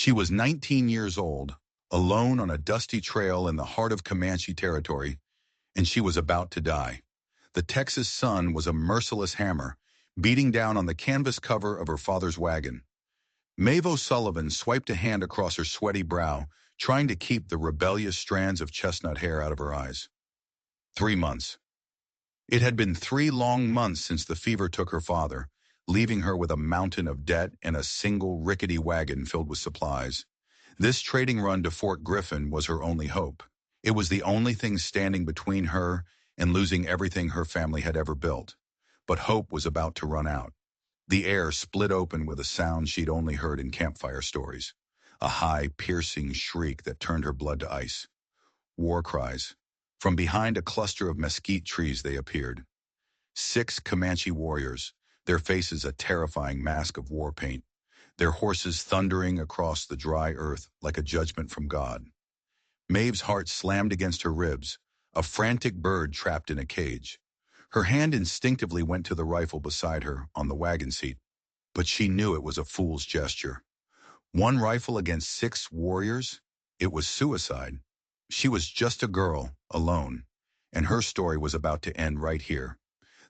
She was 19 years old, alone on a dusty trail in the heart of Comanche territory, and she was about to die. The Texas sun was a merciless hammer, beating down on the canvas cover of her father's wagon. Maeve O'Sullivan swiped a hand across her sweaty brow, trying to keep the rebellious strands of chestnut hair out of her eyes. 3 months. It had been 3 long months since the fever took her father, leaving her with a mountain of debt and a single rickety wagon filled with supplies. This trading run to Fort Griffin was her only hope. It was the only thing standing between her and losing everything her family had ever built. But hope was about to run out. The air split open with a sound she'd only heard in campfire stories. A high, piercing shriek that turned her blood to ice. War cries. From behind a cluster of mesquite trees they appeared. 6 Comanche warriors, their faces a terrifying mask of war paint, their horses thundering across the dry earth like a judgment from God. Maeve's heart slammed against her ribs, a frantic bird trapped in a cage. Her hand instinctively went to the rifle beside her on the wagon seat, but she knew it was a fool's gesture. One rifle against 6 warriors? It was suicide. She was just a girl, alone, and her story was about to end right here.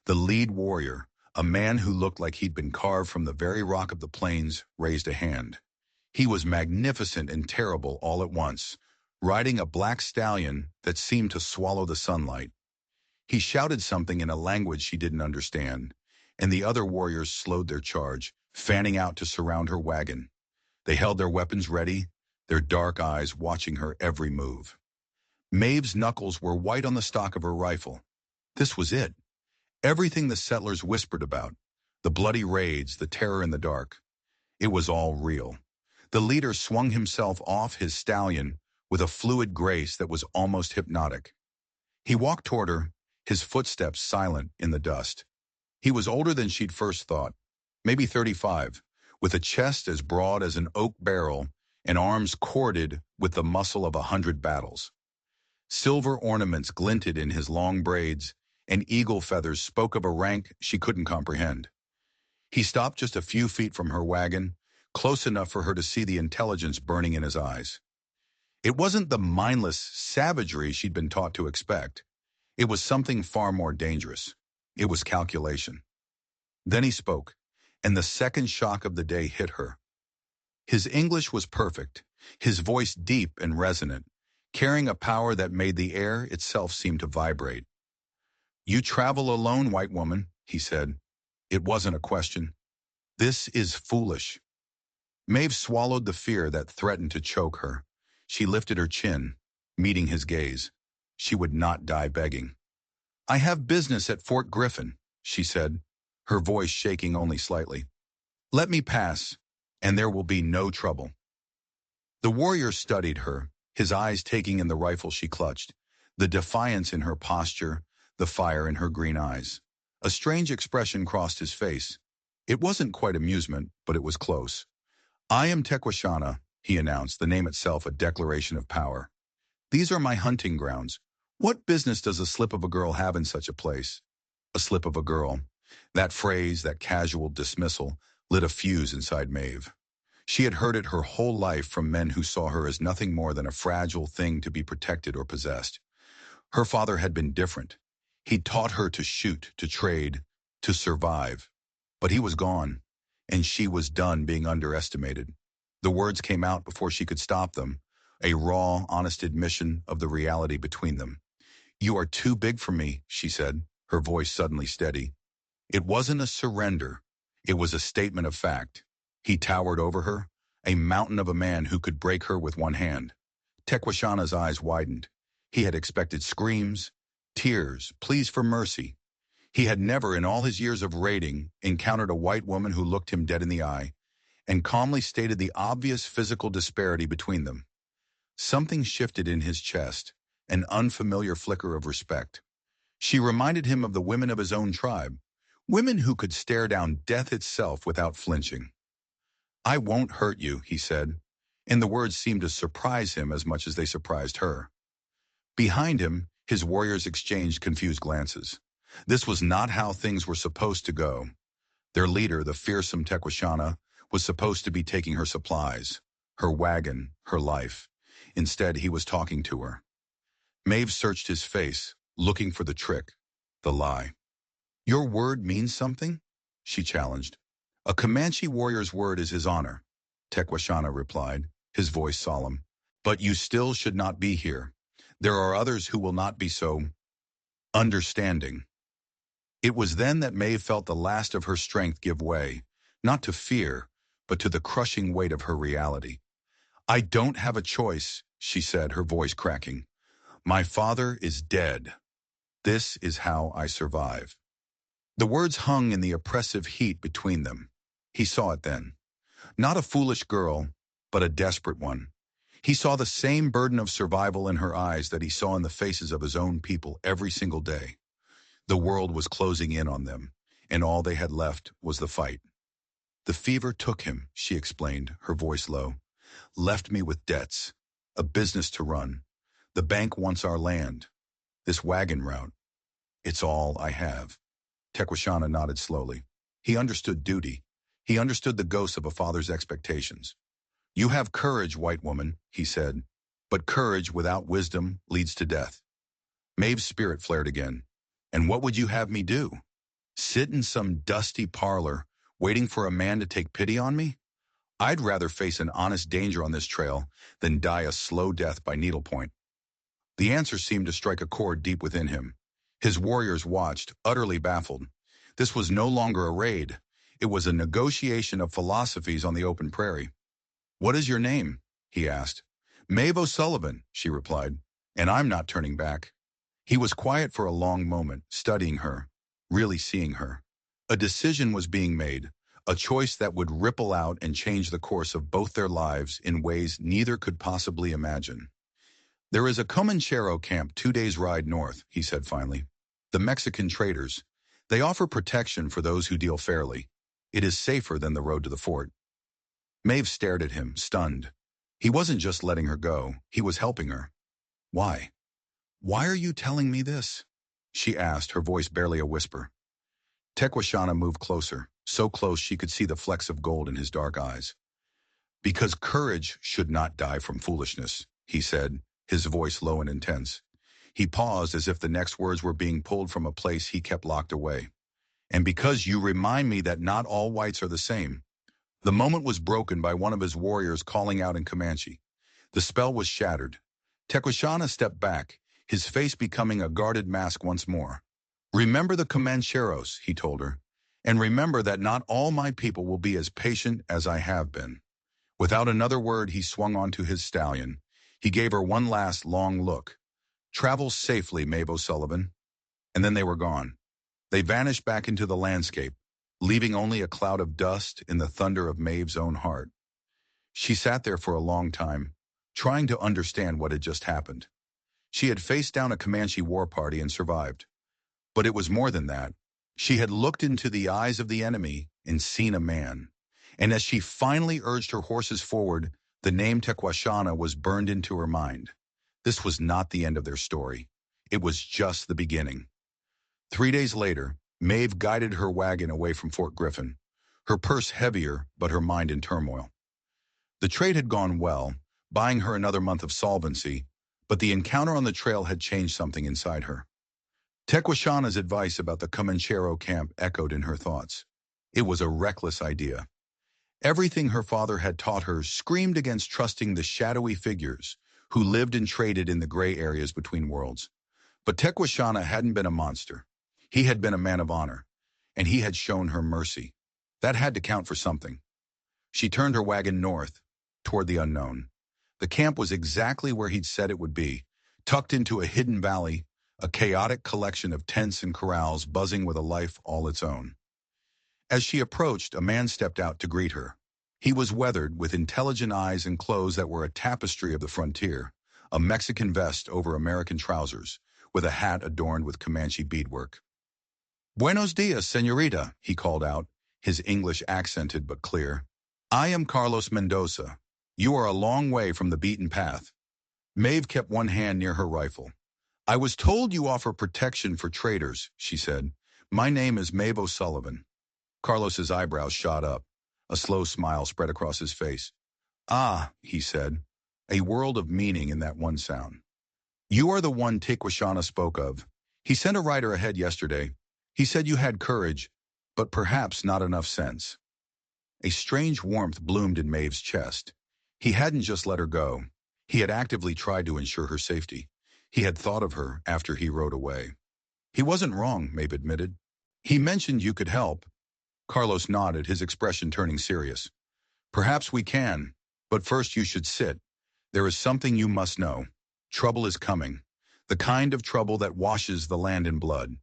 The lead warrior, a man who looked like he'd been carved from the very rock of the plains, raised a hand. He was magnificent and terrible all at once, riding a black stallion that seemed to swallow the sunlight. He shouted something in a language she didn't understand, and the other warriors slowed their charge, fanning out to surround her wagon. They held their weapons ready, their dark eyes watching her every move. Maeve's knuckles were white on the stock of her rifle. This was it. Everything the settlers whispered about. The bloody raids, the terror in the dark. It was all real. The leader swung himself off his stallion with a fluid grace that was almost hypnotic. He walked toward her, his footsteps silent in the dust. He was older than she'd first thought, maybe 35, with a chest as broad as an oak barrel and arms corded with the muscle of 100 battles. Silver ornaments glinted in his long braids, and eagle feathers spoke of a rank she couldn't comprehend. He stopped just a few feet from her wagon, close enough for her to see the intelligence burning in his eyes. It wasn't the mindless savagery she'd been taught to expect. It was something far more dangerous. It was calculation. Then he spoke, and the second shock of the day hit her. His English was perfect, his voice deep and resonant, carrying a power that made the air itself seem to vibrate. "You travel alone, white woman," he said. It wasn't a question. "This is foolish." Maeve swallowed the fear that threatened to choke her. She lifted her chin, meeting his gaze. She would not die begging. "I have business at Fort Griffin," she said, her voice shaking only slightly. "Let me pass, and there will be no trouble." The warrior studied her, his eyes taking in the rifle she clutched, the defiance in her posture, the fire in her green eyes. A strange expression crossed his face. It wasn't quite amusement, but it was close. "I am Tequashana," he announced, the name itself a declaration of power. "These are my hunting grounds. What business does a slip of a girl have in such a place?" A slip of a girl. That phrase, that casual dismissal, lit a fuse inside Maeve. She had heard it her whole life from men who saw her as nothing more than a fragile thing to be protected or possessed. Her father had been different. He'd taught her to shoot, to trade, to survive. But he was gone, and she was done being underestimated. The words came out before she could stop them, a raw, honest admission of the reality between them. "You are too big for me," she said, her voice suddenly steady. It wasn't a surrender. It was a statement of fact. He towered over her, a mountain of a man who could break her with one hand. Tequashana's eyes widened. He had expected screams, tears, pleas for mercy. He had never, in all his years of raiding, encountered a white woman who looked him dead in the eye and calmly stated the obvious physical disparity between them. Something shifted in his chest, an unfamiliar flicker of respect. She reminded him of the women of his own tribe, women who could stare down death itself without flinching. "I won't hurt you," he said, and the words seemed to surprise him as much as they surprised her. Behind him, his warriors exchanged confused glances. This was not how things were supposed to go. Their leader, the fearsome Tequashana, was supposed to be taking her supplies. her wagon, her life. Instead, he was talking to her. Maeve searched his face, looking for the trick, the lie. Your word means something? She challenged. A Comanche warrior's word is his honor, Tequashana replied, his voice solemn. But you still should not be here. There are others who will not be so understanding. It was then that Maeve felt the last of her strength give way, not to fear, but to the crushing weight of her reality. I don't have a choice, she said, her voice cracking. My father is dead. This is how I survive. The words hung in the oppressive heat between them. He saw it then. Not a foolish girl, but a desperate one. He saw the same burden of survival in her eyes that he saw in the faces of his own people every single day. The world was closing in on them, and all they had left was the fight. The fever took him, she explained, her voice low. Left me with debts, a business to run. The bank wants our land. This wagon route. It's all I have. Tequashana nodded slowly. He understood duty. He understood the ghost of a father's expectations. You have courage, white woman, he said, but courage without wisdom leads to death. Maeve's spirit flared again. And what would you have me do? Sit in some dusty parlor, waiting for a man to take pity on me? I'd rather face an honest danger on this trail than die a slow death by needlepoint. The answer seemed to strike a chord deep within him. His warriors watched, utterly baffled. This was no longer a raid. It was a negotiation of philosophies on the open prairie. What is your name? He asked. Maeve O'Sullivan, she replied, and I'm not turning back. He was quiet for a long moment, studying her, really seeing her. A decision was being made, a choice that would ripple out and change the course of both their lives in ways neither could possibly imagine. There is a Comanchero camp 2 days' ride north, he said finally. The Mexican traders. They offer protection for those who deal fairly. It is safer than the road to the fort. Maeve stared at him, stunned. He wasn't just letting her go, he was helping her. Why? Why are you telling me this? She asked, her voice barely a whisper. Tequashana moved closer, so close she could see the flecks of gold in his dark eyes. Because courage should not die from foolishness, he said, his voice low and intense. He paused as if the next words were being pulled from a place he kept locked away. And because you remind me that not all whites are the same. The moment was broken by one of his warriors calling out in Comanche. The spell was shattered. Tequashana stepped back, his face becoming a guarded mask once more. Remember the Comancheros, he told her, and remember that not all my people will be as patient as I have been. Without another word, he swung onto his stallion. He gave her one last long look. Travel safely, Maeve O'Sullivan. And then they were gone. They vanished back into the landscape, leaving only a cloud of dust in the thunder of Maeve's own heart. She sat there for a long time, trying to understand what had just happened. She had faced down a Comanche war party and survived. But it was more than that. She had looked into the eyes of the enemy and seen a man. And as she finally urged her horses forward, the name Tequashana was burned into her mind. This was not the end of their story. It was just the beginning. 3 days later, Maeve guided her wagon away from Fort Griffin, her purse heavier but her mind in turmoil. The trade had gone well, buying her another month of solvency, but the encounter on the trail had changed something inside her. Tequashana's advice about the Comanchero camp echoed in her thoughts. It was a reckless idea. Everything her father had taught her screamed against trusting the shadowy figures who lived and traded in the gray areas between worlds. But Tequashana hadn't been a monster. He had been a man of honor, and he had shown her mercy. That had to count for something. She turned her wagon north, toward the unknown. The camp was exactly where he'd said it would be, tucked into a hidden valley, a chaotic collection of tents and corrals buzzing with a life all its own. As she approached, a man stepped out to greet her. He was weathered, with intelligent eyes and clothes that were a tapestry of the frontier, a Mexican vest over American trousers, with a hat adorned with Comanche beadwork. Buenos dias, señorita, he called out, his English accented but clear. I am Carlos Mendoza. You are a long way from the beaten path. Maeve kept one hand near her rifle. I was told you offer protection for traders, she said. My name is Maeve O'Sullivan. Carlos's eyebrows shot up. A slow smile spread across his face. Ah, he said, a world of meaning in that one sound. You are the one Tequashana spoke of. He sent a rider ahead yesterday. He said you had courage, but perhaps not enough sense. A strange warmth bloomed in Maeve's chest. He hadn't just let her go. He had actively tried to ensure her safety. He had thought of her after he rode away. He wasn't wrong, Maeve admitted. He mentioned you could help. Carlos nodded, his expression turning serious. Perhaps we can, but first you should sit. There is something you must know. Trouble is coming. The kind of trouble that washes the land in blood.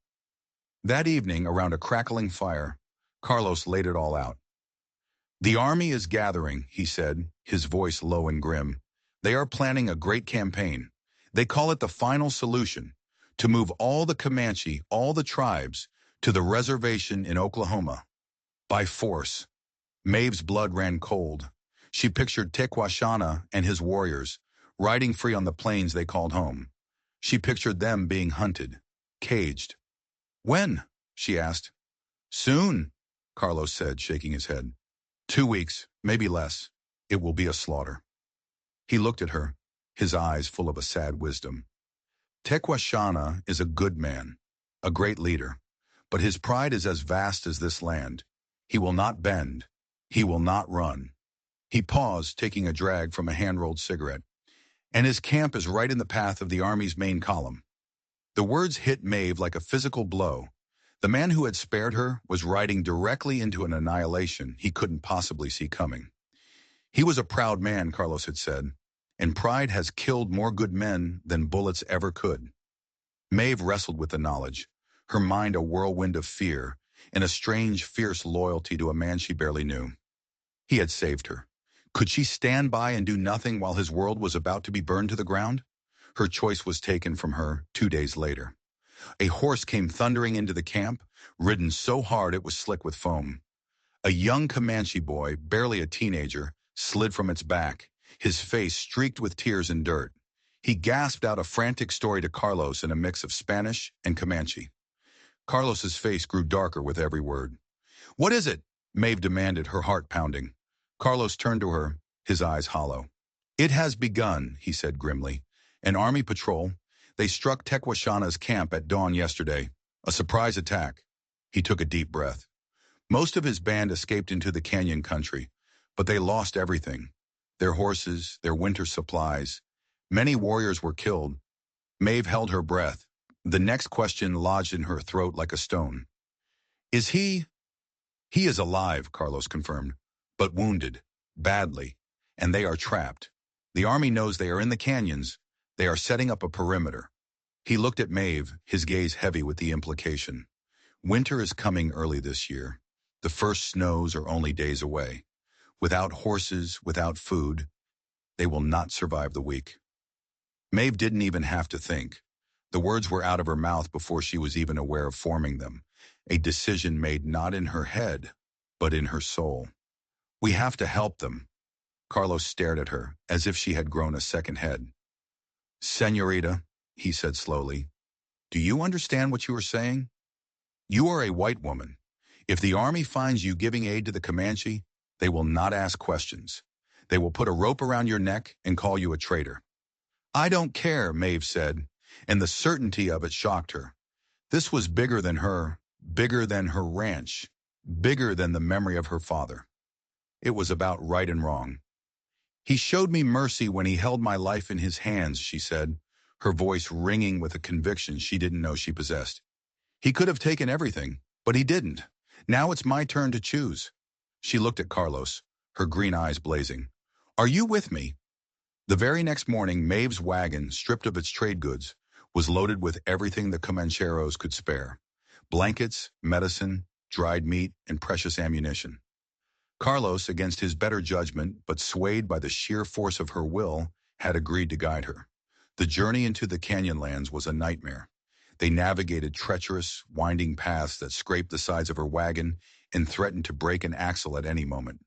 That evening, around a crackling fire, Carlos laid it all out. The army is gathering, he said, his voice low and grim. They are planning a great campaign. They call it the final solution, to move all the Comanche, all the tribes, to the reservation in Oklahoma. By force. Maeve's blood ran cold. She pictured Tequashana and his warriors, riding free on the plains they called home. She pictured them being hunted, caged. When? She asked. Soon, Carlos said, shaking his head. 2 weeks, maybe less. It will be a slaughter. He looked at her, his eyes full of a sad wisdom. Tequashana is a good man, a great leader, but his pride is as vast as this land. He will not bend. He will not run. He paused, taking a drag from a hand-rolled cigarette. And his camp is right in the path of the army's main column. The words hit Maeve like a physical blow. The man who had spared her was riding directly into an annihilation he couldn't possibly see coming. He was a proud man, Carlos had said, and pride has killed more good men than bullets ever could. Maeve wrestled with the knowledge, her mind a whirlwind of fear, and a strange, fierce loyalty to a man she barely knew. He had saved her. Could she stand by and do nothing while his world was about to be burned to the ground? Her choice was taken from her 2 days later. A horse came thundering into the camp, ridden so hard it was slick with foam. A young Comanche boy, barely a teenager, slid from its back, his face streaked with tears and dirt. He gasped out a frantic story to Carlos in a mix of Spanish and Comanche. Carlos's face grew darker with every word. What is it? Maeve demanded, her heart pounding. Carlos turned to her, his eyes hollow. It has begun, he said grimly. An army patrol. They struck Tequashana's camp at dawn yesterday. A surprise attack. He took a deep breath. Most of his band escaped into the canyon country, but they lost everything. Their horses, their winter supplies. Many warriors were killed. Maeve held her breath. The next question lodged in her throat like a stone. Is he? He is alive, Carlos confirmed, but wounded, badly, and they are trapped. The army knows they are in the canyons. They are setting up a perimeter. He looked at Maeve, his gaze heavy with the implication. Winter is coming early this year. The first snows are only days away. Without horses, without food, they will not survive the week. Maeve didn't even have to think. The words were out of her mouth before she was even aware of forming them. A decision made not in her head, but in her soul. We have to help them. Carlos stared at her, as if she had grown a second head. Senorita, he said slowly, do you understand what you are saying? You are a white woman. If the army finds you giving aid to the Comanche, they will not ask questions. They will put a rope around your neck and call you a traitor. I don't care, Maeve said, and the certainty of it shocked her. This was bigger than her ranch, bigger than the memory of her father. It was about right and wrong. He showed me mercy when he held my life in his hands, she said, her voice ringing with a conviction she didn't know she possessed. He could have taken everything, but he didn't. Now it's my turn to choose. She looked at Carlos, her green eyes blazing. Are you with me? The very next morning, Maeve's wagon, stripped of its trade goods, was loaded with everything the Comancheros could spare. Blankets, medicine, dried meat, and precious ammunition. Carlos, against his better judgment, but swayed by the sheer force of her will, had agreed to guide her. The journey into the Canyonlands was a nightmare. They navigated treacherous, winding paths that scraped the sides of her wagon and threatened to break an axle at any moment.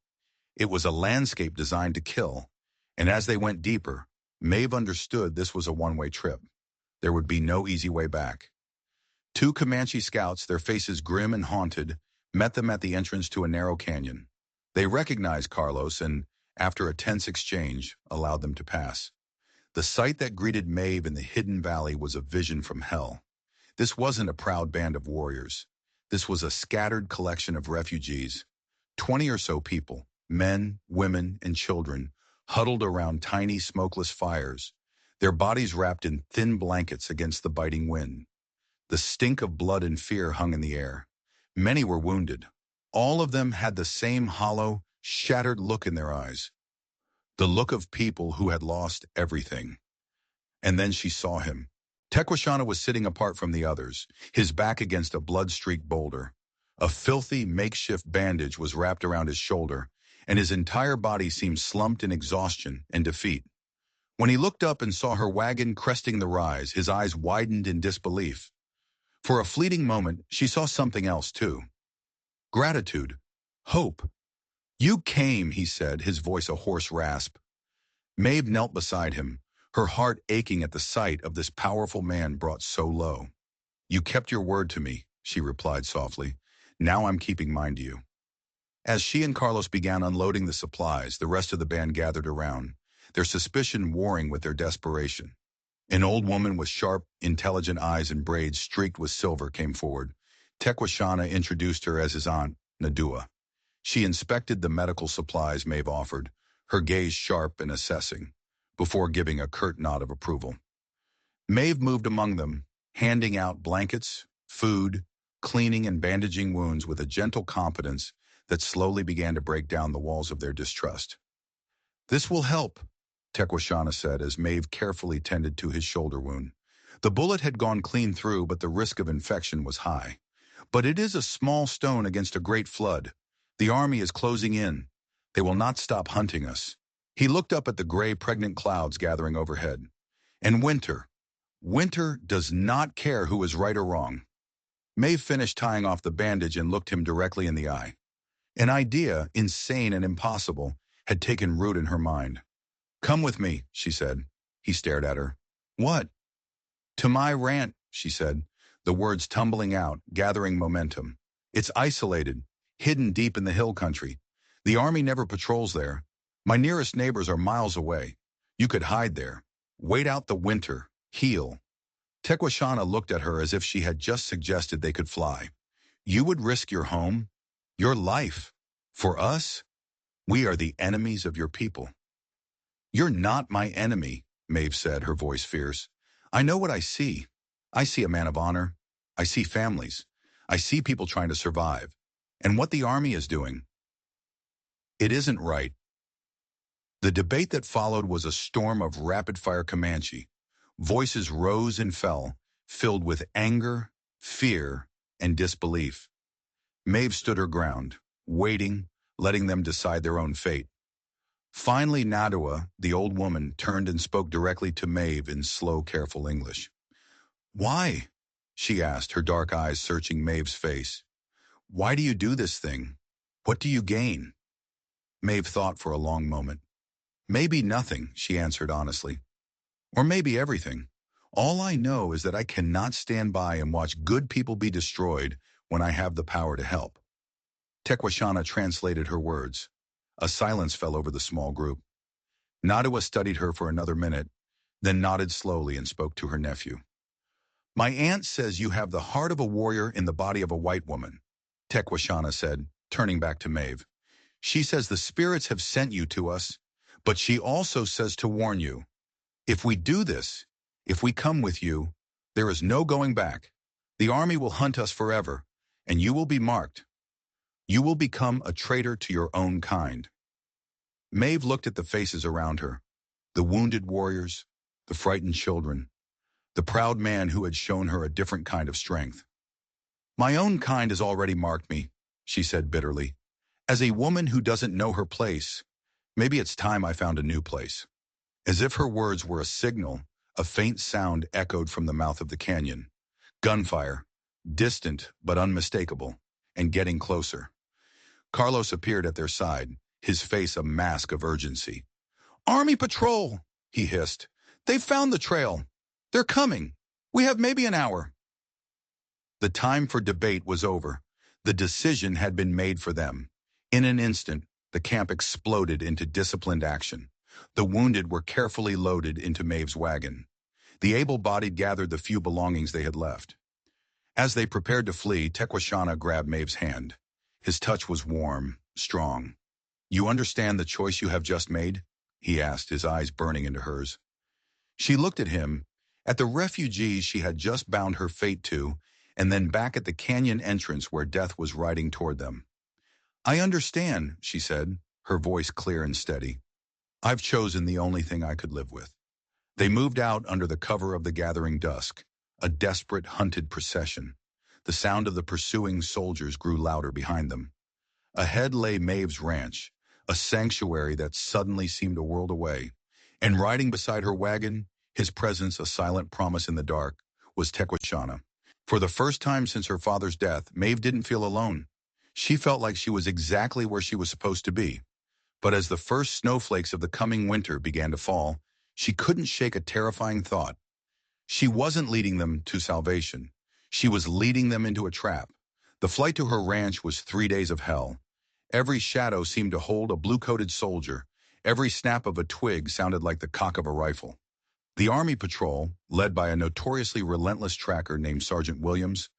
It was a landscape designed to kill, and as they went deeper, Maeve understood this was a one-way trip. There would be no easy way back. 2 Comanche scouts, their faces grim and haunted, met them at the entrance to a narrow canyon. They recognized Carlos, and after a tense exchange, allowed them to pass. The sight that greeted Maeve in the hidden valley was a vision from hell. This wasn't a proud band of warriors. This was a scattered collection of refugees, 20 or so people, men, women, and children, huddled around tiny smokeless fires, their bodies wrapped in thin blankets against the biting wind. The stink of blood and fear hung in the air. Many were wounded. All of them had the same hollow, shattered look in their eyes, the look of people who had lost everything. And then she saw him. Tequashana was sitting apart from the others, his back against a blood-streaked boulder. A filthy, makeshift bandage was wrapped around his shoulder, and his entire body seemed slumped in exhaustion and defeat. When he looked up and saw her wagon cresting the rise, his eyes widened in disbelief. For a fleeting moment, she saw something else too. Gratitude. Hope. "You came," he said, his voice a hoarse rasp. Maeve knelt beside him, her heart aching at the sight of this powerful man brought so low. "You kept your word to me," she replied softly. "Now I'm keeping mine to you." As she and Carlos began unloading the supplies, the rest of the band gathered around, their suspicion warring with their desperation. An old woman with sharp, intelligent eyes and braids streaked with silver came forward. Tequashana introduced her as his aunt, Nadua. She inspected the medical supplies Maeve offered, her gaze sharp and assessing, before giving a curt nod of approval. Maeve moved among them, handing out blankets, food, cleaning and bandaging wounds with a gentle competence that slowly began to break down the walls of their distrust. "This will help," Tequashana said as Maeve carefully tended to his shoulder wound. The bullet had gone clean through, but the risk of infection was high. "But it is a small stone against a great flood. The army is closing in. They will not stop hunting us." He looked up at the gray, pregnant clouds gathering overhead. "And winter does not care who is right or wrong." Maeve finished tying off the bandage and looked him directly in the eye. An idea, insane and impossible, had taken root in her mind. "Come with me," she said. He stared at her. "What?" "To my ranch," she said, the words tumbling out, gathering momentum. "It's isolated, hidden deep in the hill country. The army never patrols there. My nearest neighbors are miles away. You could hide there. Wait out the winter. Heal." Tequashana looked at her as if she had just suggested they could fly. "You would risk your home? Your life? For us? We are the enemies of your people." "You're not my enemy," Maeve said, her voice fierce. "I know what I see. I see a man of honor. I see families. I see people trying to survive. And what the army is doing. It isn't right." The debate that followed was a storm of rapid-fire Comanche. Voices rose and fell, filled with anger, fear, and disbelief. Maeve stood her ground, waiting, letting them decide their own fate. Finally, Nadua, the old woman, turned and spoke directly to Maeve in slow, careful English. "Why?" she asked, her dark eyes searching Maeve's face. "Why do you do this thing? What do you gain?" Maeve thought for a long moment. "Maybe nothing," she answered honestly. "Or maybe everything. All I know is that I cannot stand by and watch good people be destroyed when I have the power to help." Tequashana translated her words. A silence fell over the small group. Nadua studied her for another minute, then nodded slowly and spoke to her nephew. "My aunt says you have the heart of a warrior in the body of a white woman," Tequashana said, turning back to Maeve. "She says the spirits have sent you to us, but she also says to warn you. If we do this, if we come with you, there is no going back. The army will hunt us forever, and you will be marked. You will become a traitor to your own kind." Maeve looked at the faces around her, the wounded warriors, the frightened children, the proud man who had shown her a different kind of strength. "My own kind has already marked me," she said bitterly. "As a woman who doesn't know her place, maybe it's time I found a new place." As if her words were a signal, a faint sound echoed from the mouth of the canyon. Gunfire, distant but unmistakable, and getting closer. Carlos appeared at their side, his face a mask of urgency. "Army patrol!" he hissed. "They've found the trail. They're coming. We have maybe an hour." The time for debate was over. The decision had been made for them. In an instant, the camp exploded into disciplined action. The wounded were carefully loaded into Maeve's wagon. The able-bodied gathered the few belongings they had left. As they prepared to flee, Tequashana grabbed Maeve's hand. His touch was warm, strong. "You understand the choice you have just made?" he asked, his eyes burning into hers. She looked at him, at the refugees she had just bound her fate to, and then back at the canyon entrance where death was riding toward them. "I understand," she said, her voice clear and steady. "I've chosen the only thing I could live with." They moved out under the cover of the gathering dusk, a desperate, hunted procession. The sound of the pursuing soldiers grew louder behind them. Ahead lay Maeve's ranch, a sanctuary that suddenly seemed a world away. And riding beside her wagon, his presence a silent promise in the dark, was Tequashana. For the first time since her father's death, Maeve didn't feel alone. She felt like she was exactly where she was supposed to be. But as the first snowflakes of the coming winter began to fall, she couldn't shake a terrifying thought. She wasn't leading them to salvation. She was leading them into a trap. The flight to her ranch was 3 days of hell. Every shadow seemed to hold a blue-coated soldier. Every snap of a twig sounded like the cock of a rifle. The Army patrol, led by a notoriously relentless tracker named Sergeant Williams,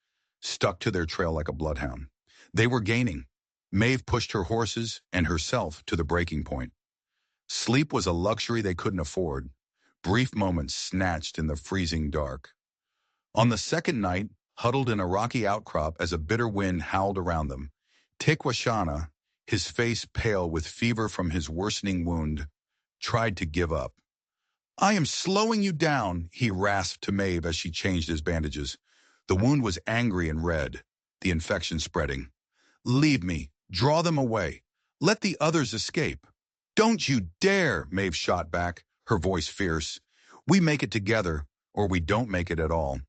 stuck to their trail like a bloodhound. They were gaining. Maeve pushed her horses and herself to the breaking point. Sleep was a luxury they couldn't afford. Brief moments snatched in the freezing dark. On the second night, huddled in a rocky outcrop as a bitter wind howled around them, Tequashana, his face pale with fever from his worsening wound, tried to give up. "I am slowing you down," he rasped to Maeve as she changed his bandages. The wound was angry and red, the infection spreading. "Leave me. Draw them away. Let the others escape." "Don't you dare," Maeve shot back, her voice fierce. "We make it together, or we don't make it at all.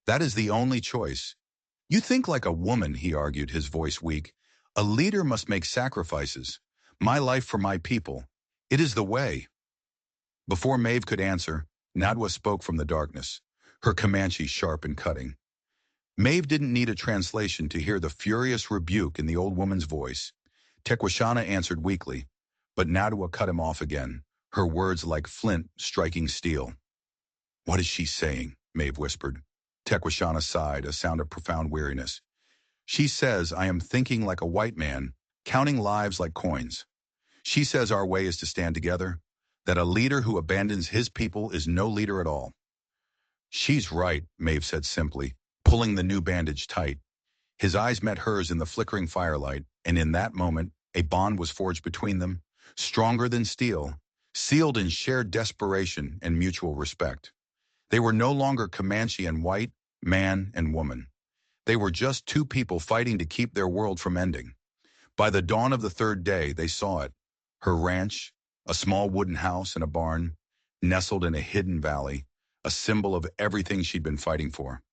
That is the only choice." "You think like a woman," he argued, his voice weak. "A leader must make sacrifices. My life for my people. It is the way." Before Maeve could answer, Nadwa spoke from the darkness, her Comanche sharp and cutting. Maeve didn't need a translation to hear the furious rebuke in the old woman's voice. Tequashana answered weakly, but Nadwa cut him off again, her words like flint striking steel. "What is she saying?" Maeve whispered. Tequashana sighed, a sound of profound weariness. "She says I am thinking like a white man, counting lives like coins. She says our way is to stand together, that a leader who abandons his people is no leader at all." "She's right," Maeve said simply, pulling the new bandage tight. His eyes met hers in the flickering firelight, and in that moment, a bond was forged between them, stronger than steel, sealed in shared desperation and mutual respect. They were no longer Comanche and white, man and woman. They were just two people fighting to keep their world from ending. By the dawn of the third day, they saw it. Her ranch, a small wooden house and a barn, nestled in a hidden valley, a symbol of everything she'd been fighting for.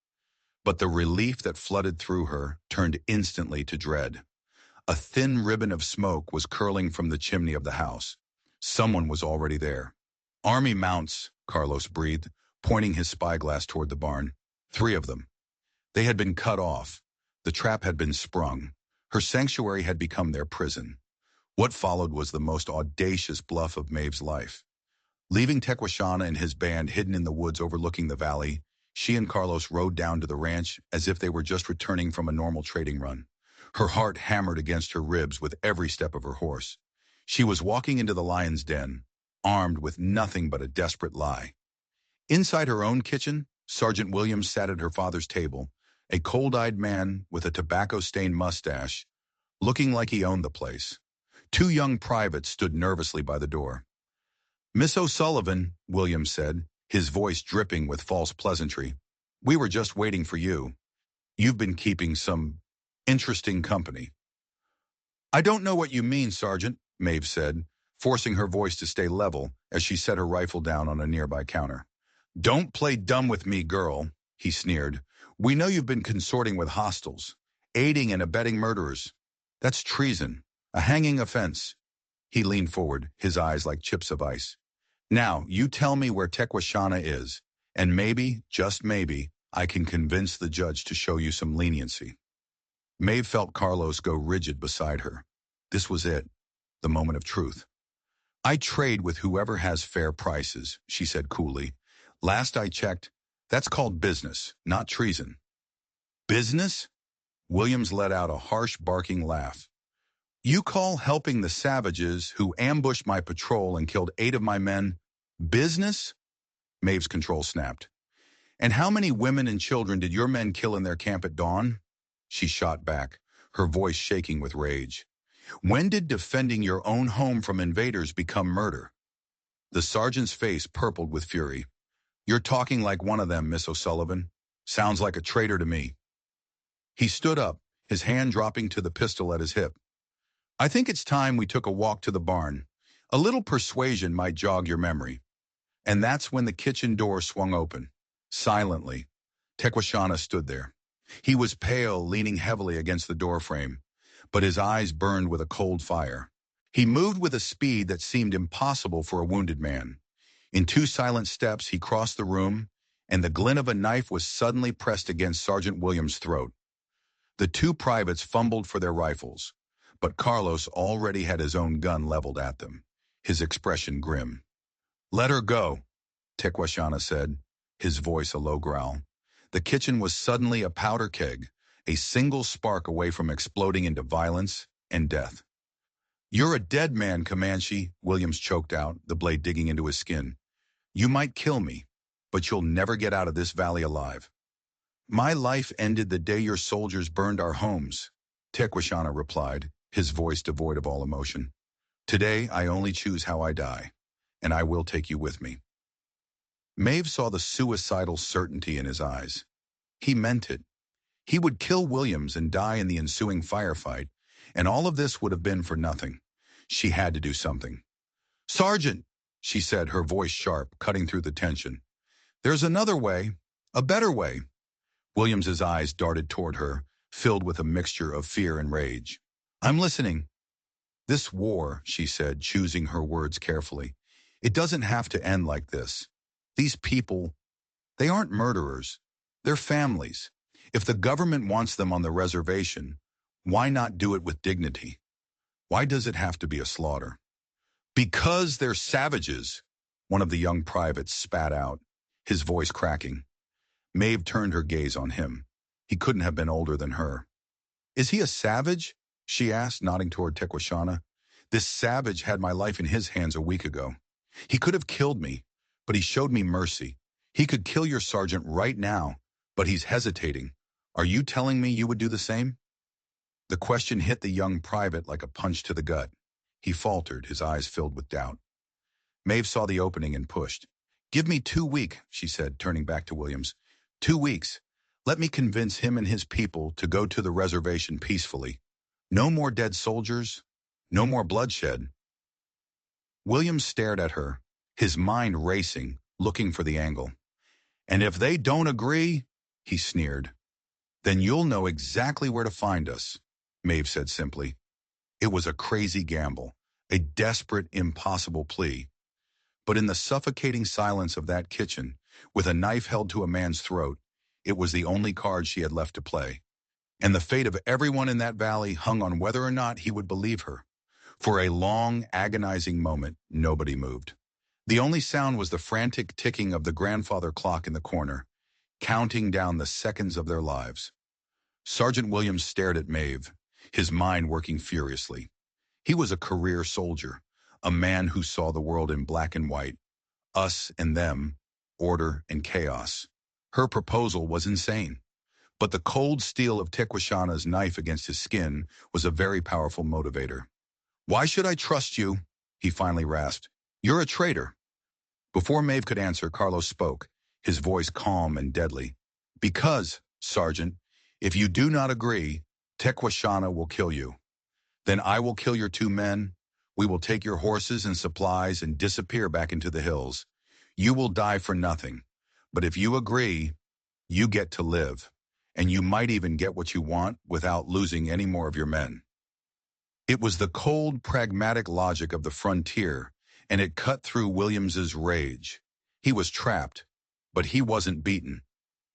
But the relief that flooded through her turned instantly to dread. A thin ribbon of smoke was curling from the chimney of the house. Someone was already there. "Army mounts," Carlos breathed, pointing his spyglass toward the barn. 3 of them. They had been cut off. The trap had been sprung. Her sanctuary had become their prison. What followed was the most audacious bluff of Maeve's life. Leaving Tequashana and his band hidden in the woods overlooking the valley, she and Carlos rode down to the ranch as if they were just returning from a normal trading run. Her heart hammered against her ribs with every step of her horse. She was walking into the lion's den, armed with nothing but a desperate lie. Inside her own kitchen, Sergeant Williams sat at her father's table, a cold-eyed man with a tobacco-stained mustache, looking like he owned the place. 2 young privates stood nervously by the door. "Miss O'Sullivan," Williams said, his voice dripping with false pleasantry, "we were just waiting for you. You've been keeping some interesting company." "I don't know what you mean, Sergeant," Maeve said, forcing her voice to stay level as she set her rifle down on a nearby counter. "Don't play dumb with me, girl," he sneered. "We know you've been consorting with hostiles, aiding and abetting murderers. That's treason, a hanging offense." He leaned forward, his eyes like chips of ice. "Now, you tell me where Tequashana is, and maybe, just maybe, I can convince the judge to show you some leniency." Maeve felt Carlos go rigid beside her. This was it. the moment of truth. I trade with whoever has fair prices, she said coolly. Last I checked, that's called business, not treason. Business? Williams let out a harsh barking laugh. You call helping the savages who ambushed my patrol and killed 8 of my men business? Maeve's control snapped. And how many women and children did your men kill in their camp at dawn? She shot back, her voice shaking with rage. When did defending your own home from invaders become murder? The sergeant's face purpled with fury. You're talking like one of them, Miss O'Sullivan. Sounds like a traitor to me. He stood up, his hand dropping to the pistol at his hip. I think it's time we took a walk to the barn. A little persuasion might jog your memory. And that's when the kitchen door swung open. Silently, Tequashana stood there. He was pale, leaning heavily against the doorframe, but his eyes burned with a cold fire. He moved with a speed that seemed impossible for a wounded man. In 2 silent steps, he crossed the room, and the glint of a knife was suddenly pressed against Sergeant Williams' throat. The 2 privates fumbled for their rifles, but Carlos already had his own gun leveled at them, his expression grim. Let her go, Tequashana said, his voice a low growl. The kitchen was suddenly a powder keg, a single spark away from exploding into violence and death. You're a dead man, Comanche, Williams choked out, the blade digging into his skin. You might kill me, but you'll never get out of this valley alive. My life ended the day your soldiers burned our homes, Tequashana replied, his voice devoid of all emotion. Today, I only choose how I die, and I will take you with me. Maeve saw the suicidal certainty in his eyes. He meant it. He would kill Williams and die in the ensuing firefight, and all of this would have been for nothing. She had to do something. Sergeant, she said, her voice sharp, cutting through the tension. There's another way, a better way. Williams's eyes darted toward her, filled with a mixture of fear and rage. I'm listening. This war, she said, choosing her words carefully, it doesn't have to end like this. These people, they aren't murderers. They're families. If the government wants them on the reservation, why not do it with dignity? Why does it have to be a slaughter? Because they're savages, one of the young privates spat out, his voice cracking. Maeve turned her gaze on him. He couldn't have been older than her. Is he a savage? She asked, nodding toward Tequashana. This savage had my life in his hands a week ago. He could have killed me, but he showed me mercy. He could kill your sergeant right now, but he's hesitating. Are you telling me you would do the same? The question hit the young private like a punch to the gut. He faltered, his eyes filled with doubt. Maeve saw the opening and pushed. Give me 2 weeks, she said, turning back to Williams. 2 weeks. Let me convince him and his people to go to the reservation peacefully. No more dead soldiers, no more bloodshed. Williams stared at her, his mind racing, looking for the angle. And if they don't agree, he sneered, then you'll know exactly where to find us, Maeve said simply. It was a crazy gamble, a desperate, impossible plea. But in the suffocating silence of that kitchen, with a knife held to a man's throat, it was the only card she had left to play. And the fate of everyone in that valley hung on whether or not he would believe her. For a long, agonizing moment, nobody moved. The only sound was the frantic ticking of the grandfather clock in the corner, counting down the seconds of their lives. Sergeant Williams stared at Maeve, his mind working furiously. He was a career soldier, a man who saw the world in black and white, us and them, order and chaos. Her proposal was insane, but the cold steel of Tequashana's knife against his skin was a very powerful motivator. Why should I trust you? He finally rasped. You're a traitor. Before Maeve could answer, Carlos spoke, his voice calm and deadly. Because, Sergeant, if you do not agree, Tequashana will kill you. Then I will kill your 2 men. We will take your horses and supplies and disappear back into the hills. You will die for nothing. But if you agree, you get to live. And you might even get what you want without losing any more of your men. It was the cold, pragmatic logic of the frontier, and it cut through Williams's rage. He was trapped, but he wasn't beaten.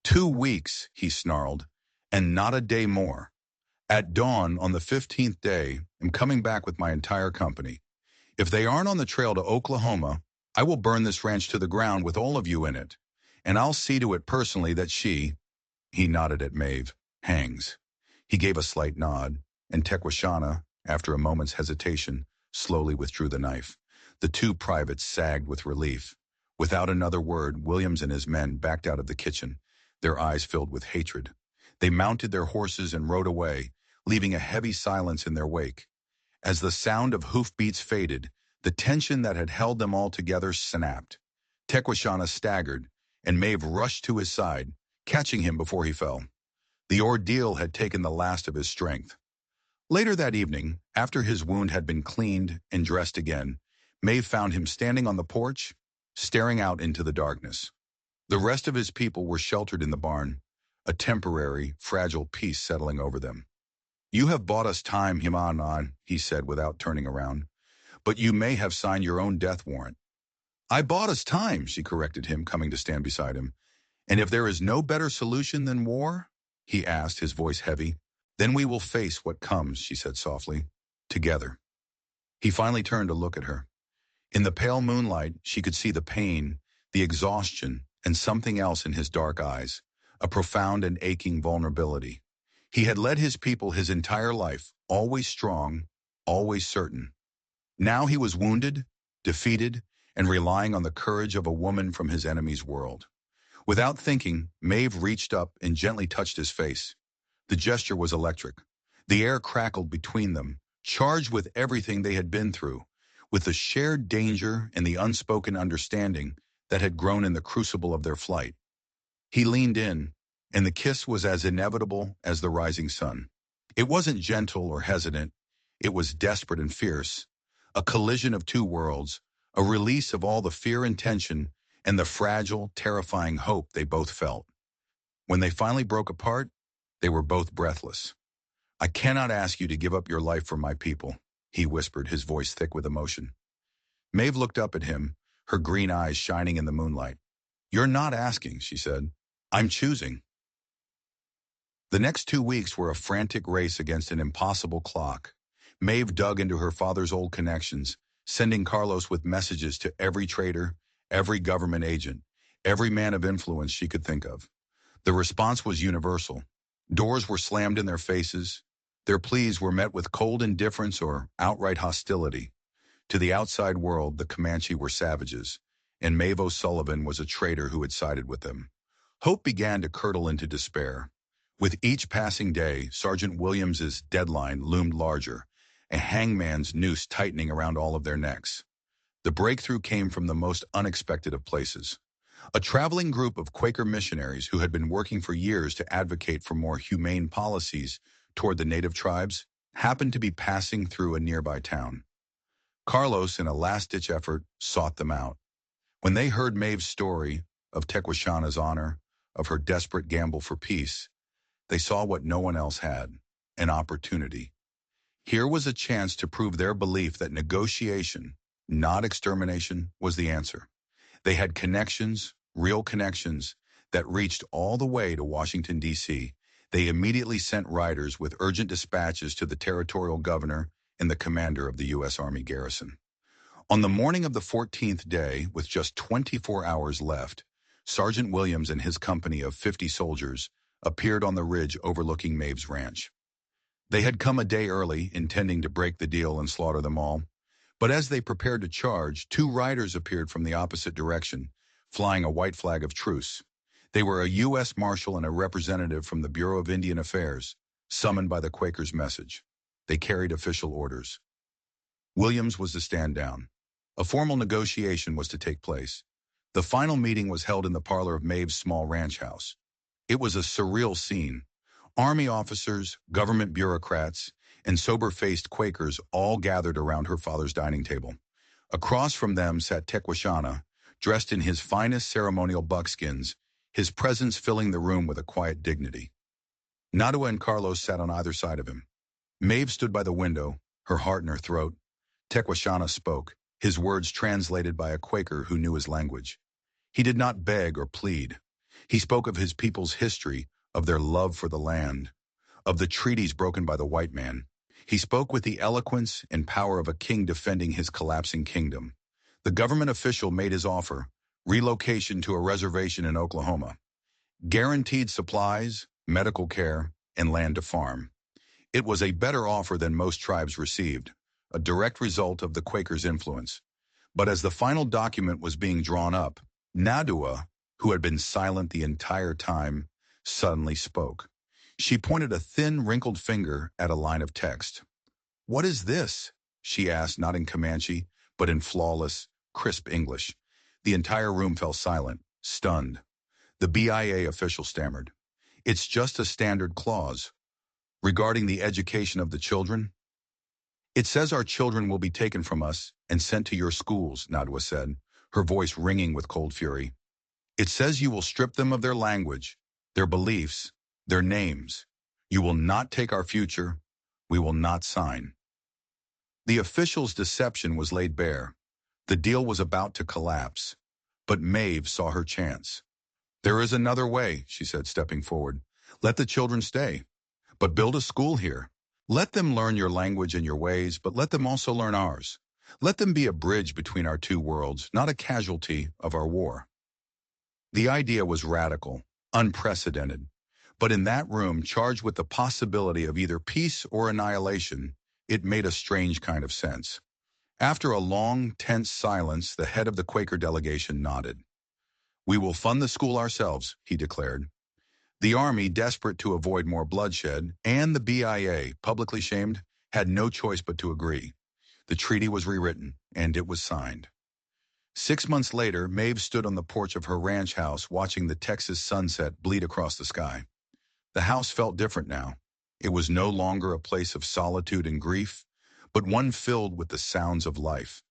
2 weeks, he snarled, and not a day more. At dawn on the 15th day, I'm coming back with my entire company. If they aren't on the trail to Oklahoma, I will burn this ranch to the ground with all of you in it. And I'll see to it personally that he nodded at Maeve, hangs. He gave a slight nod, and Tequashana, after a moment's hesitation, slowly withdrew the knife. The two privates sagged with relief. Without another word, Williams and his men backed out of the kitchen, their eyes filled with hatred. They mounted their horses and rode away, leaving a heavy silence in their wake. As the sound of hoofbeats faded, the tension that had held them all together snapped. Tequashana staggered, and Maeve rushed to his side, catching him before he fell. The ordeal had taken the last of his strength. Later that evening, after his wound had been cleaned and dressed again, Maeve found him standing on the porch, staring out into the darkness. The rest of his people were sheltered in the barn, a temporary, fragile peace settling over them. "You have bought us time, Himanan," he said without turning around, "but you may have signed your own death warrant." "I bought us time," she corrected him, coming to stand beside him. "And if there is no better solution than war?" he asked, his voice heavy. "Then we will face what comes," she said softly, "together." He finally turned to look at her. In the pale moonlight, she could see the pain, the exhaustion, and something else in his dark eyes, a profound and aching vulnerability. He had led his people his entire life, always strong, always certain. Now he was wounded, defeated, and relying on the courage of a woman from his enemy's world. Without thinking, Maeve reached up and gently touched his face. The gesture was electric. The air crackled between them, charged with everything they had been through, with the shared danger and the unspoken understanding that had grown in the crucible of their flight. He leaned in, and the kiss was as inevitable as the rising sun. It wasn't gentle or hesitant. It was desperate and fierce, a collision of two worlds, a release of all the fear and tension, and the fragile, terrifying hope they both felt. When they finally broke apart, they were both breathless. "I cannot ask you to give up your life for my people," he whispered, his voice thick with emotion. Maeve looked up at him, her green eyes shining in the moonlight. "You're not asking," she said. "I'm choosing." The next 2 weeks were a frantic race against an impossible clock. Maeve dug into her father's old connections, sending Carlos with messages to every trader, every government agent, every man of influence she could think of. The response was universal. Doors were slammed in their faces. Their pleas were met with cold indifference or outright hostility. To the outside world, the Comanche were savages, and Maeve O'Sullivan was a traitor who had sided with them. Hope began to curdle into despair. With each passing day, Sergeant Williams's deadline loomed larger, a hangman's noose tightening around all of their necks. The breakthrough came from the most unexpected of places. A traveling group of Quaker missionaries who had been working for years to advocate for more humane policies toward the native tribes happened to be passing through a nearby town. Carlos, in a last-ditch effort, sought them out. When they heard Maeve's story of Tequashana's honor, of her desperate gamble for peace, they saw what no one else had, an opportunity. Here was a chance to prove their belief that negotiation, not extermination, was the answer. They had connections, real connections, that reached all the way to Washington, D.C. They immediately sent riders with urgent dispatches to the territorial governor and the commander of the U.S. Army garrison. On the morning of the 14th day, with just 24 hours left, Sergeant Williams and his company of 50 soldiers appeared on the ridge overlooking Maeve's ranch. They had come a day early, intending to break the deal and slaughter them all. But as they prepared to charge, two riders appeared from the opposite direction, flying a white flag of truce. They were a U.S. Marshal and a representative from the Bureau of Indian Affairs, summoned by the Quakers' message. They carried official orders. Williams was to stand down. A formal negotiation was to take place. The final meeting was held in the parlor of Maeve's small ranch house. It was a surreal scene. Army officers, government bureaucrats, and sober-faced Quakers all gathered around her father's dining table. Across from them sat Tequashana, dressed in his finest ceremonial buckskins, his presence filling the room with a quiet dignity. Nadua and Carlos sat on either side of him. Maeve stood by the window, her heart in her throat. Tequashana spoke, his words translated by a Quaker who knew his language. He did not beg or plead. He spoke of his people's history, of their love for the land, of the treaties broken by the white man. He spoke with the eloquence and power of a king defending his collapsing kingdom. The government official made his offer: relocation to a reservation in Oklahoma, guaranteed supplies, medical care, and land to farm. It was a better offer than most tribes received, a direct result of the Quakers' influence. But as the final document was being drawn up, Nadua, who had been silent the entire time, suddenly spoke. She pointed a thin, wrinkled finger at a line of text. "What is this?" she asked, not in Comanche, but in flawless, crisp English. The entire room fell silent, stunned. The BIA official stammered. "It's just a standard clause. Regarding the education of the children?" "It says our children will be taken from us and sent to your schools," Nadwa said, her voice ringing with cold fury. "It says you will strip them of their language, their beliefs, their names. You will not take our future. We will not sign." The official's deception was laid bare. The deal was about to collapse. But Maeve saw her chance. "There is another way," she said, stepping forward. "Let the children stay. But build a school here. Let them learn your language and your ways, but let them also learn ours. Let them be a bridge between our two worlds, not a casualty of our war." The idea was radical, unprecedented. But in that room, charged with the possibility of either peace or annihilation, it made a strange kind of sense. After a long, tense silence, the head of the Quaker delegation nodded. "We will fund the school ourselves," he declared. The Army, desperate to avoid more bloodshed, and the BIA, publicly shamed, had no choice but to agree. The treaty was rewritten, and it was signed. 6 months later, Maeve stood on the porch of her ranch house watching the Texas sunset bleed across the sky. The house felt different now. It was no longer a place of solitude and grief, but one filled with the sounds of life.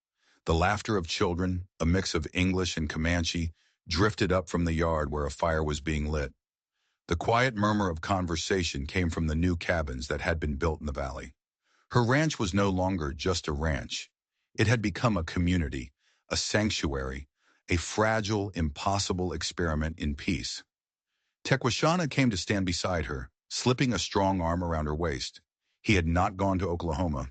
The laughter of children, a mix of English and Comanche, drifted up from the yard where a fire was being lit. The quiet murmur of conversation came from the new cabins that had been built in the valley. Her ranch was no longer just a ranch. It had become a community, a sanctuary, a fragile, impossible experiment in peace. Tequashana came to stand beside her, slipping a strong arm around her waist. He had not gone to Oklahoma.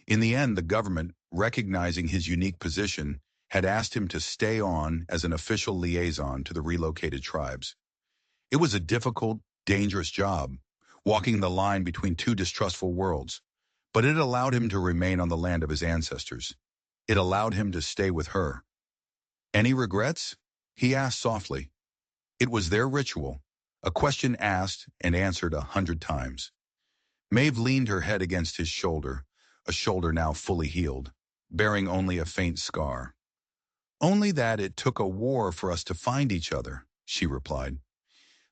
In the end, the government, recognizing his unique position, had asked him to stay on as an official liaison to the relocated tribes. It was a difficult, dangerous job, walking the line between two distrustful worlds, but it allowed him to remain on the land of his ancestors. It allowed him to stay with her. "Any regrets?" he asked softly. It was their ritual, a question asked and answered 100 times. Maeve leaned her head against his shoulder, a shoulder now fully healed, bearing only a faint scar. "Only that it took a war for us to find each other," she replied.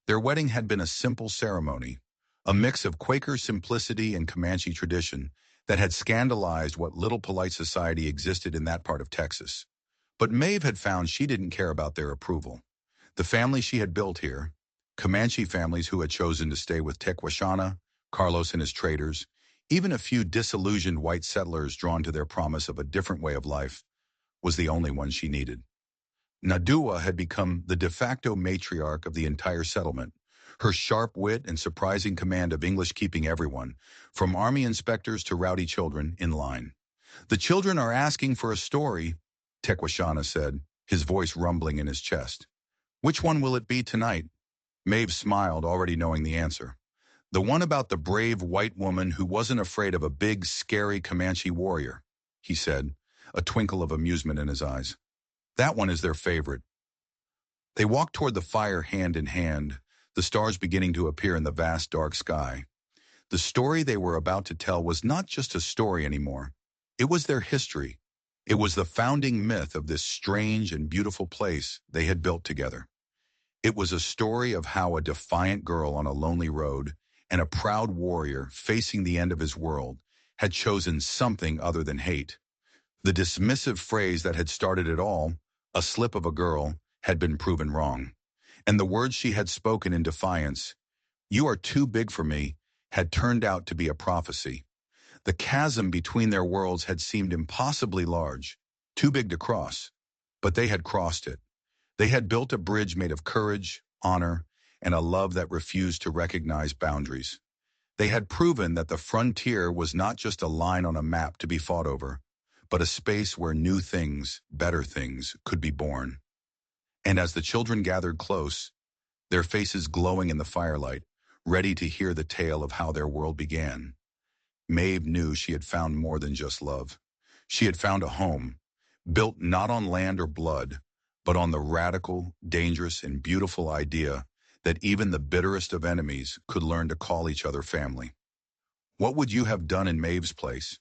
Their wedding had been a simple ceremony, a mix of Quaker simplicity and Comanche tradition that had scandalized what little polite society existed in that part of Texas. But Maeve had found she didn't care about their approval. The family she had built here, Comanche families who had chosen to stay with Tequashana, Carlos and his traders, even a few disillusioned white settlers drawn to their promise of a different way of life, was the only one she needed. Nadua had become the de facto matriarch of the entire settlement, her sharp wit and surprising command of English keeping everyone, from army inspectors to rowdy children, in line. "The children are asking for a story," Tequashana said, his voice rumbling in his chest. "Which one will it be tonight?" Maeve smiled, already knowing the answer. "The one about the brave white woman who wasn't afraid of a big, scary Comanche warrior," he said, a twinkle of amusement in his eyes. "That one is their favorite." They walked toward the fire hand in hand, the stars beginning to appear in the vast dark sky. The story they were about to tell was not just a story anymore. It was their history. It was the founding myth of this strange and beautiful place they had built together. It was a story of how a defiant girl on a lonely road and a proud warrior facing the end of his world had chosen something other than hate. The dismissive phrase that had started it all, "a slip of a girl," had been proven wrong. And the words she had spoken in defiance, "You are too big for me," had turned out to be a prophecy. The chasm between their worlds had seemed impossibly large, too big to cross. But they had crossed it. They had built a bridge made of courage, honor, and a love that refused to recognize boundaries. They had proven that the frontier was not just a line on a map to be fought over, but a space where new things, better things, could be born. And as the children gathered close, their faces glowing in the firelight, ready to hear the tale of how their world began, Maeve knew she had found more than just love. She had found a home, built not on land or blood, but on the radical, dangerous, and beautiful idea that even the bitterest of enemies could learn to call each other family. What would you have done in Maeve's place?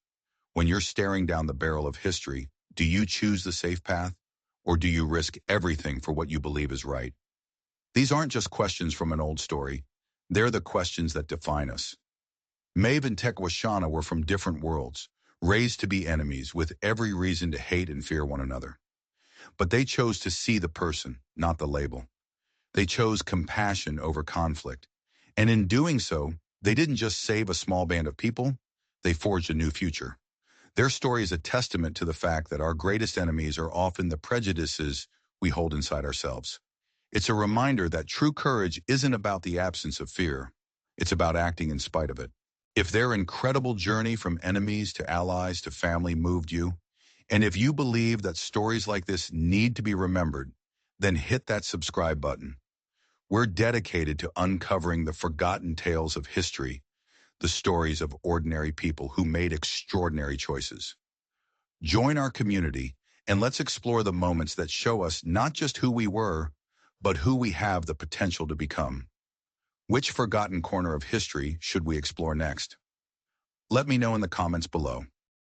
When you're staring down the barrel of history, do you choose the safe path, or do you risk everything for what you believe is right? These aren't just questions from an old story. They're the questions that define us. Maeve and Tekwashana were from different worlds, raised to be enemies with every reason to hate and fear one another. But they chose to see the person, not the label. They chose compassion over conflict. And in doing so, they didn't just save a small band of people, they forged a new future. Their story is a testament to the fact that our greatest enemies are often the prejudices we hold inside ourselves. It's a reminder that true courage isn't about the absence of fear. It's about acting in spite of it. If their incredible journey from enemies to allies to family moved you, and if you believe that stories like this need to be remembered, then hit that subscribe button. We're dedicated to uncovering the forgotten tales of history, the stories of ordinary people who made extraordinary choices. Join our community, and let's explore the moments that show us not just who we were, but who we have the potential to become. Which forgotten corner of history should we explore next? Let me know in the comments below.